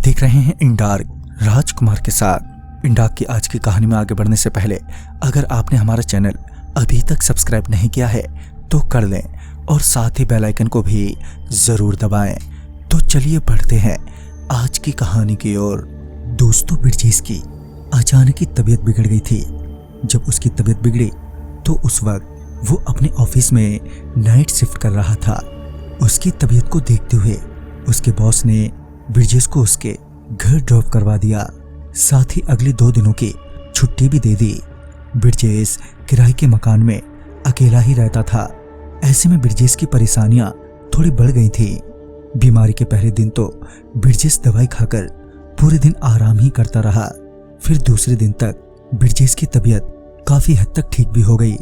देख रहे हैं इन डार्क राजकुमार के साथ। इन डार्क की आज की कहानी में आगे बढ़ने से पहले अगर आपने हमारा चैनल अभी तक सब्सक्राइब नहीं किया है तो कर लें और साथ ही बेल आइकन को भी जरूर दबाएं। तो चलिए बढ़ते हैं आज की कहानी की ओर। दोस्तों, बिरजेश की अचानक ही तबीयत बिगड़ गई थी। जब उसकी तबीयत बिगड़ी तो उस वक्त वो अपने ऑफिस में नाइट शिफ्ट कर रहा था। उसकी तबीयत को देखते हुए उसके बॉस ने बिरजेश को उसके घर ड्रॉप करवा दिया, साथ ही अगले 2 दिनों की छुट्टी भी दे दी। बिरजेश किराए के मकान में अकेला ही रहता था। ऐसे में बिरजेश की परेशानियां थोड़ी बढ़ गई थी। बीमारी के पहले दिन तो बिरजेश दवाई खाकर पूरे दिन आराम ही करता रहा। फिर दूसरे दिन तक बिरजेश की तबीयत काफी हद तक ठीक भी हो गई।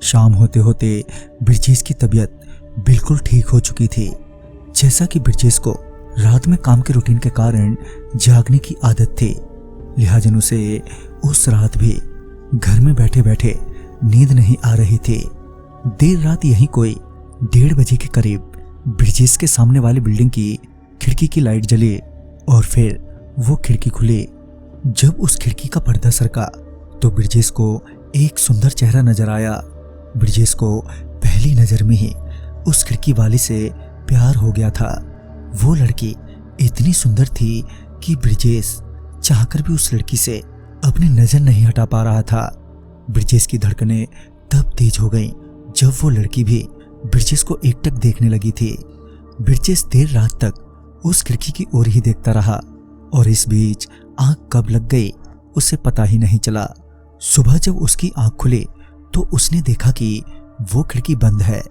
शाम होते होते बिरजेश की तबीयत बिल्कुल ठीक हो चुकी थी। जैसा कि बिरजेश को रात में काम के रूटीन के कारण जागने की आदत थी, लिहाजा उसे उस रात भी घर में बैठे बैठे नींद नहीं आ रही थी। देर रात यही कोई 1:30 बजे के करीब बिरजेश के सामने वाली बिल्डिंग की खिड़की की लाइट जली और फिर वो खिड़की खुली। जब उस खिड़की का पर्दा सरका तो बिरजेश को एक सुंदर चेहरा नजर आया। बिरजेश को पहली नजर में ही उस खिड़की वाली से प्यार हो गया था। वो लड़की इतनी सुंदर थी कि बिरजेश चाहकर भी उस लड़की से अपनी नजर नहीं हटा पा रहा था। बिरजेश की धड़कनें तब तेज हो गईं जब वो लड़की भी बिरजेश को एकटक देखने लगी थी। बिरजेश देर रात तक उस खिड़की की ओर ही देखता रहा और इस बीच आंख कब लग गई उसे पता ही नहीं चला। सुबह जब उसकी आंख खुली तो उसने देखा कि वो खिड़की बंद है।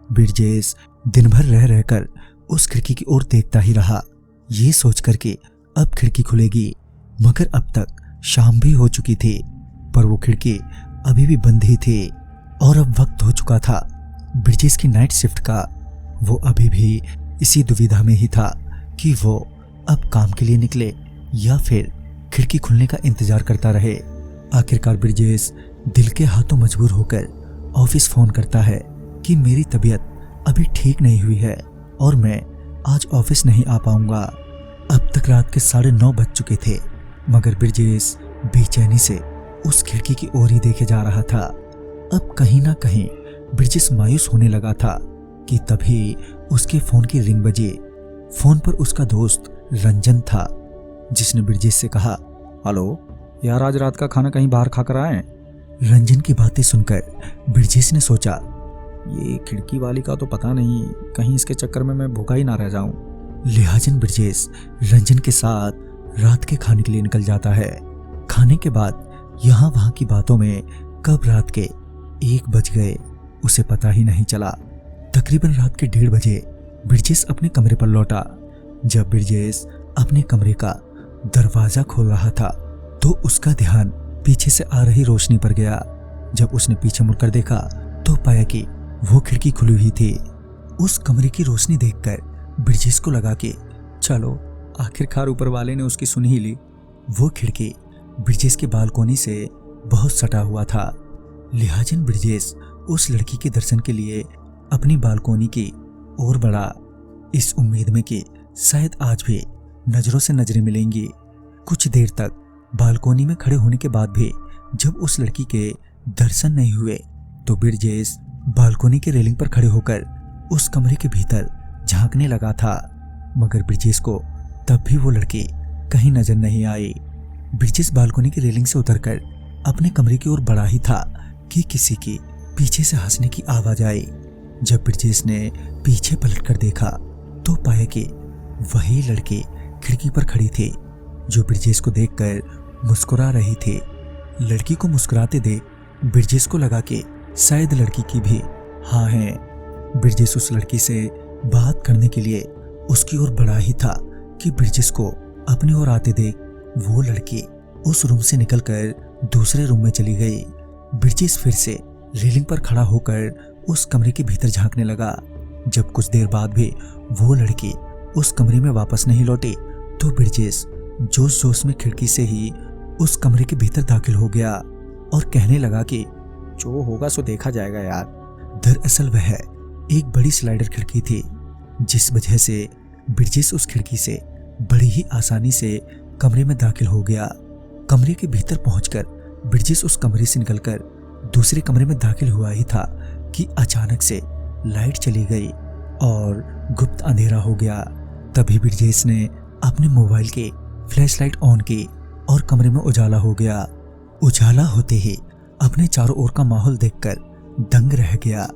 बिरजेश दिन भर रह रहकर उस खिड़की की ओर देखता ही रहा, ये सोचकर कि अब खिड़की खुलेगी, मगर अब तक शाम भी हो चुकी थी पर वो खिड़की अभी भी बंद ही थी और अब वक्त हो चुका था बिरजेश की नाइट शिफ्ट का। वो अभी भी इसी दुविधा में ही था कि वो अब काम के लिए निकले या फिर खिड़की खुलने का इंतजार करता रहे। आखिरकार बिरजेश दिल के हाथों मजबूर होकर ऑफिस फोन करता है कि मेरी तबीयत अभी ठीक नहीं हुई है और मैं आज ऑफिस नहीं आ पाऊंगा। अब तक रात के 9:30 बज चुके थे मगर बिरजेश बेचैनी से उस खिड़की की ओर ही देखे जा रहा था। अब कहीं ना कहीं बिरजेश मायूस होने लगा था कि तभी उसके फोन की रिंग बजी। फोन पर उसका दोस्त रंजन था जिसने बिरजेश से कहा, हेलो यार, आज रात का खाना कहीं बाहर खाकर आए। रंजन की बातें सुनकर बिरजेश ने सोचा, ये खिड़की वाली का तो पता नहीं, कहीं इसके चक्कर में मैं भूखा ही ना रह जाऊं। लिहाजन बिरजेश रंजन के साथ रात के खाने के लिए निकल जाता है। खाने के बाद यहाँ वहाँ की बातों में कब रात के 1 बज गए उसे पता ही नहीं चला। तकरीबन रात के 1:30 बजे बिरजेश अपने कमरे पर लौटा। जब बिरजेश अपने कमरे का दरवाजा खोल रहा था तो उसका ध्यान पीछे से आ रही रोशनी पर गया। जब उसने पीछे मुड़कर देखा तो पाया कि वो खिड़की खुली हुई थी। उस कमरे की रोशनी देखकर बिरजेश को लगा कि चलो आखिरकार ऊपर वाले ने उसकी सुन ही ली। वो खिड़की बिरजेश के बालकोनी से बहुत सटा हुआ था। लिहाजन बिरजेश उस लड़की के दर्शन के लिए अपनी बालकोनी की ओर बढ़ा, इस उम्मीद में कि शायद आज भी नजरों से नजरें मिलेंगी। कुछ देर तक बालकोनी में खड़े होने के बाद भी जब उस लड़की के दर्शन नहीं हुए तो बिरजेश बालकोनी के रेलिंग पर खड़े होकर उस कमरे के भीतर झांकने लगा था, मगर बिरजेश को तब भी वो लड़की कहीं नजर नहीं आई। बिरजेश बालकोनी की रेलिंग से उतरकर अपने कमरे की ओर बढ़ा ही था कि किसी की पीछे से हंसने की आवाज आई। जब बिरजेश ने पीछे पलटकर देखा तो पाया कि वही लड़की खिड़की पर खड़ी थी जो बिरजेश को देखकर मुस्कुरा रही थी। लड़की को मुस्कुराते देख बिरजेश को लगा कि शायद लड़की की भी हाँ है। बिरजेश उस लड़की से बात करने के लिए उसकी ओर बढ़ा ही था कि बिरजेश को अपनी ओर आते देख वो लड़की उस रूम से निकलकर दूसरे रूम में चली गई। बिरजेश फिर से रेलिंग पर खड़ा होकर उस कमरे के भीतर झांकने लगा। जब कुछ देर बाद भी वो लड़की उस कमरे में वापस नहीं लौटी तो बिरजेश जोश जोश में खिड़की से ही उस कमरे के भीतर दाखिल हो गया और कहने लगा कि जो होगा सो देखा जाएगा यार। दरअसल वह एक बड़ी स्लाइडर खिड़की थी जिस वजह से बिरजेश उस खिड़की से बड़ी ही आसानी से कमरे में दाखिल हो गया। कमरे के भीतर पहुंचकर ब्रिजेश उस कमरे से निकलकर दूसरे कमरे में दाखिल हुआ ही था कि अचानक से लाइट चली गई और गुप्त अंधेरा हो गया। तभी ब्रिजेश ने अपने मोबाइल के फ्लैशलाइट ऑन की और कमरे में उजाला हो गया। उजाला होते ही अपने चारों ओर का माहौल देखकर दंग रह गया।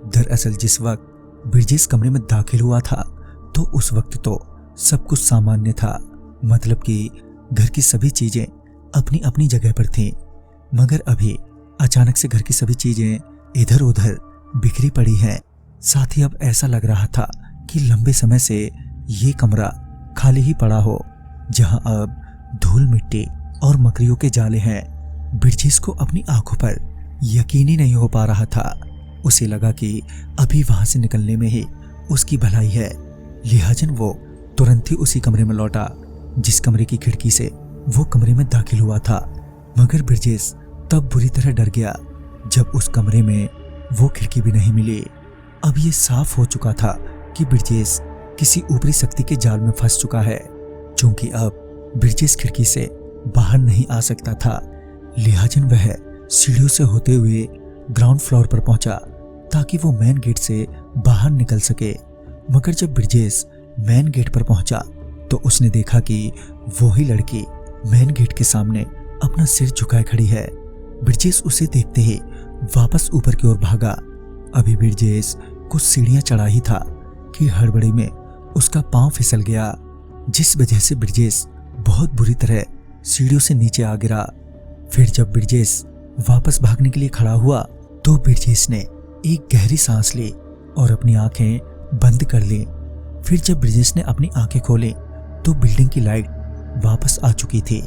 दरअसल जिस वक्त ब्रिजेश कमरे में दाखिल हुआ था तो उस वक्त तो सब कुछ सामान्य था, मतलब कि घर की सभी चीजें अपनी अपनी जगह पर थीं। मगर अभी अचानक से घर की सभी चीजें इधर उधर बिखरी पड़ी हैं। साथ ही अब ऐसा लग रहा था कि लंबे समय से ये कमरा खाली ही पड़ा हो, जहां अब धूल मिट्टी और मकड़ियों के जाले हैं। ब्रिजेश को अपनी आंखों पर यकीन ही नहीं हो पा रहा था। उसे लगा कि अभी वहां से निकलने में ही उसकी भलाई है। लिहाजन वो तुरंत ही उसी कमरे में लौटा जिस कमरे की खिड़की से वो कमरे में दाखिल हुआ था। मगर ब्रिजेश तब बुरी तरह डर गया जब उस कमरे में वो खिड़की भी नहीं मिली। अब ये साफ हो चुका था कि ब्रिजेश किसी ऊपरी शक्ति के जाल में फंस चुका है, क्योंकि अब ब्रिजेश खिड़की से बाहर नहीं आ सकता था। लिहाजन वह सीढ़ियों से होते हुए ग्राउंड फ्लोर पर पहुंचा ताकि वो मेन गेट से बाहर निकल सके। मगर जब ब्रिजेश मेन गेट पर पहुंचा तो उसने देखा कि वो ही लड़की मेन गेट के सामने अपना सिर झुकाए खड़ी है। ब्रिजेश उसे देखते ही वापस ऊपर की ओर भागा। अभी ब्रिजेश कुछ सीढ़ियां चढ़ा ही था कि हड़बड़ी में उसका पांव फिसल गया, जिस वजह से ब्रिजेश बहुत बुरी तरह सीढ़ियों से नीचे आ गिरा। फिर जब ब्रिजेश वापस भागने के लिए खड़ा हुआ तो ब्रिजेश ने एक गहरी सांस ली और अपनी आंखें बंद कर ली। फिर जब ब्रिजेश ने अपनी आंखें खोली तो बिल्डिंग की लाइट वापस आ चुकी थी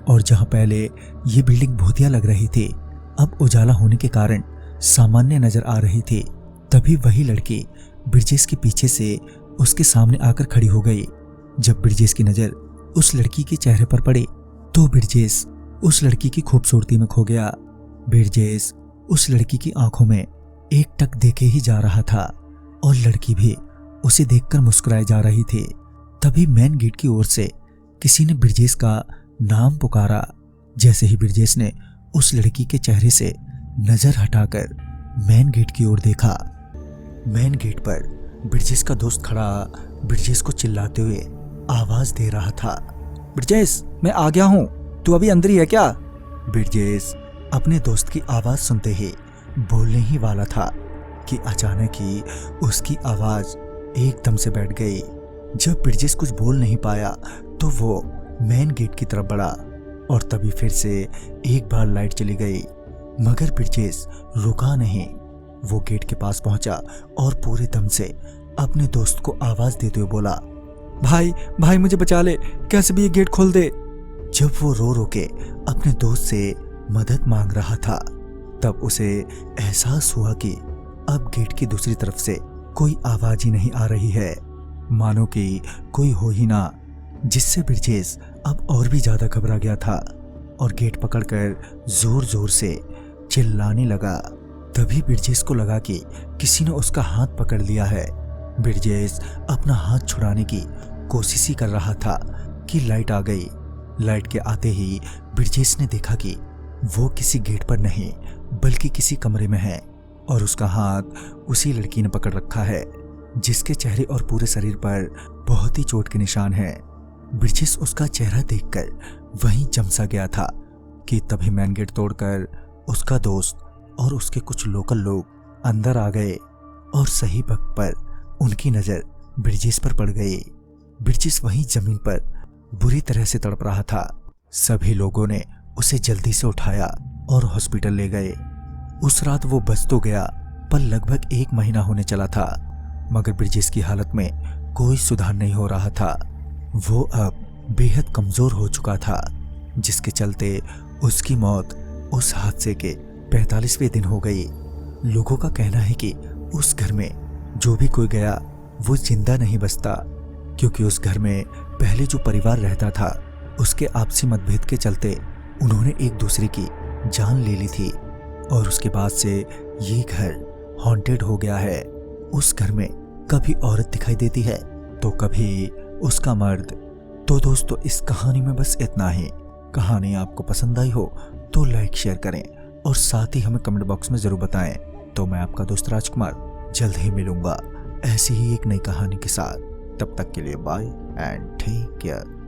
और जहां पहले ये बिल्डिंग भूतिया लग रही थी अब उजाला होने के कारण सामान्य नजर आ रही थी। तभी वही लड़की ब्रिजेश के पीछे से उसके सामने आकर खड़ी हो गई। जब ब्रिजेश की नजर उस लड़की के चेहरे पर पड़ी तो ब्रिजेश उस लड़की की खूबसूरती में खो गया। ब्रिजेश उस लड़की की आंखों में एक टक देखे ही जा रहा था और लड़की भी उसे देखकर मुस्कुराए जा रही थी। तभी मेन गेट की ओर से किसी ने ब्रिजेश का नाम पुकारा। जैसे ही ब्रिजेश ने उस लड़की के चेहरे से नजर हटाकर मेन गेट की ओर देखा, मेन गेट पर ब्रिजेश का दोस्त खड़ा ब्रिजेश को चिल्लाते हुए आवाज दे रहा था, ब्रिजेश मैं आ गया हूं, तू अभी अंदर ही है क्या? ब्रिजेश अपने दोस्त की आवाज सुनते ही बोलने ही वाला था कि अचानक ही उसकी आवाज एकदम से बैठ गई। जब ब्रिजेश कुछ बोल नहीं पाया तो वो मेन गेट की तरफ बढ़ा और तभी फिर से एक बार लाइट चली गई। मगर ब्रिजेश रुका नहीं, वो गेट के पास पहुंचा और पूरे दम से अपने दोस्त को आवाज देते हुए बोला, भाई भाई मुझे बचा ले, कैसे भी ये गेट खोल दे। जब वो रो रो के अपने दोस्त से मदद मांग रहा था तब उसे एहसास हुआ कि अब गेट की दूसरी तरफ से कोई आवाज ही नहीं आ रही है, मानो कि कोई हो ही ना, जिससे ब्रिजेश अब और भी ज्यादा घबरा गया था और गेट पकड़कर जोर जोर से चिल्लाने लगा। तभी ब्रिजेश को लगा कि किसी ने उसका हाथ पकड़ लिया है। ब्रिजेश अपना हाथ छुड़ाने की कोशिश ही कर रहा था कि लाइट आ गई। लाइट के आते ही ब्रिजेश ने देखा कि वो किसी गेट पर नहीं बल्कि किसी कमरे में है और उसका हाथ उसी लड़की ने पकड़ रखा है जिसके चेहरे और पूरे शरीर पर बहुत ही चोट के निशान हैं। ब्रिजेश उसका चेहरा देखकर वहीं जम सा गया था कि तभी मेन गेट तोड़कर उसका दोस्त और उसके कुछ लोकल लोग अंदर आ गए और सही वक्त पर उनकी नजर ब्रिजेश पर पड़ गई। ब्रिजेश वहीं जमीन पर बुरी तरह से तड़प रहा था। सभी लोगों ने उसे जल्दी से उठाया और हॉस्पिटल ले गए। उस रात वो बच तो गया पर लगभग 1 महीना होने चला था मगर ब्रिजेश की हालत में कोई सुधार नहीं हो रहा था। वो अब बेहद कमजोर हो चुका था जिसके चलते उसकी मौत उस हादसे के 45वें दिन हो गई। लोगों का कहना है कि उस घर में जो भी कोई गया वो जिंदा नहीं बचता क्योंकि उस घर में पहले जो परिवार रहता था उसके आपसी मतभेद के चलते उन्होंने एक दूसरे की जान ले ली थी और उसके बाद से ये घर हॉन्टेड हो गया है। उस घर में कभी औरत दिखाई देती है तो कभी उसका मर्द तो दोस्तों इस कहानी में बस इतना ही। कहानी आपको पसंद आई हो तो लाइक शेयर करें और साथ ही हमें कमेंट बॉक्स में जरूर बताएं। तो मैं आपका दोस्त राजकुमार जल्द ही मिलूंगा ऐसी ही एक नई कहानी के साथ। तब तक के लिए बाय एंड टेक केयर।